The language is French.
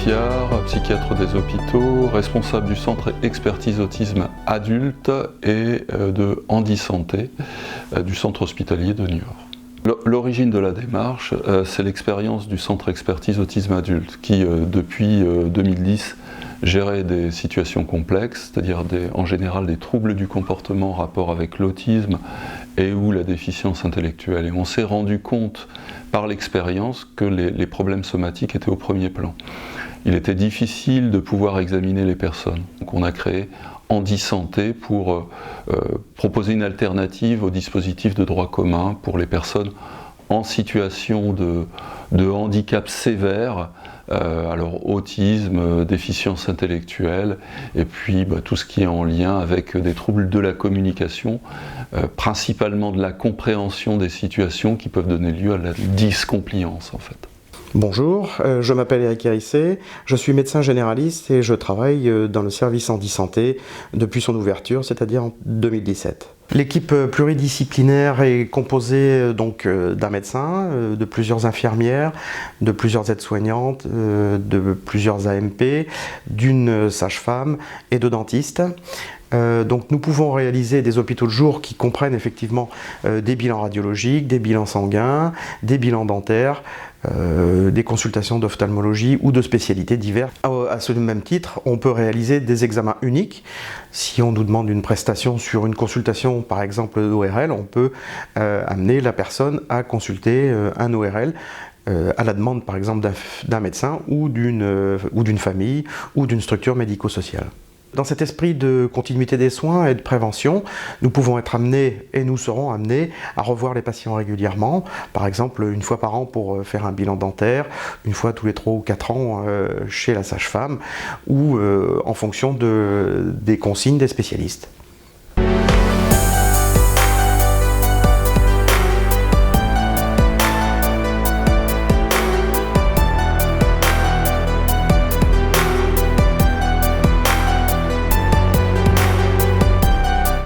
pédiatre, psychiatre des hôpitaux, responsable du centre expertise autisme adulte et de handisanté du centre hospitalier de Niort. L'origine de la démarche, c'est l'expérience du centre expertise autisme adulte qui, depuis 2010, gérait des situations complexes, c'est-à-dire en général des troubles du comportement en rapport avec l'autisme et ou la déficience intellectuelle. Et on s'est rendu compte par l'expérience que les problèmes somatiques étaient au premier plan. Il était difficile de pouvoir examiner les personnes. Donc on a créé Handisanté pour proposer une alternative au dispositif de droit commun pour les personnes en situation de handicap sévère, alors autisme, déficience intellectuelle, et puis tout ce qui est en lien avec des troubles de la communication, principalement de la compréhension des situations qui peuvent donner lieu à la dyscompliance en fait. Bonjour, je m'appelle Eric Hérissé, je suis médecin généraliste et je travaille dans le service Handisanté depuis son ouverture, c'est-à-dire en 2017. L'équipe pluridisciplinaire est composée donc d'un médecin, de plusieurs infirmières, de plusieurs aides-soignantes, de plusieurs AMP, d'une sage-femme et de dentistes. Donc nous pouvons réaliser des hôpitaux de jour qui comprennent effectivement des bilans radiologiques, des bilans sanguins, des bilans dentaires, des consultations d'ophtalmologie ou de spécialités diverses. À ce même titre, on peut réaliser des examens uniques. Si on nous demande une prestation sur une consultation, par exemple d'ORL, on peut amener la personne à consulter un ORL à la demande par exemple d'un médecin ou d'une famille ou d'une structure médico-sociale. Dans cet esprit de continuité des soins et de prévention, nous pouvons être amenés et nous serons amenés à revoir les patients régulièrement, par exemple une fois par an pour faire un bilan dentaire, une fois tous les 3 ou 4 ans chez la sage-femme ou en fonction des consignes des spécialistes.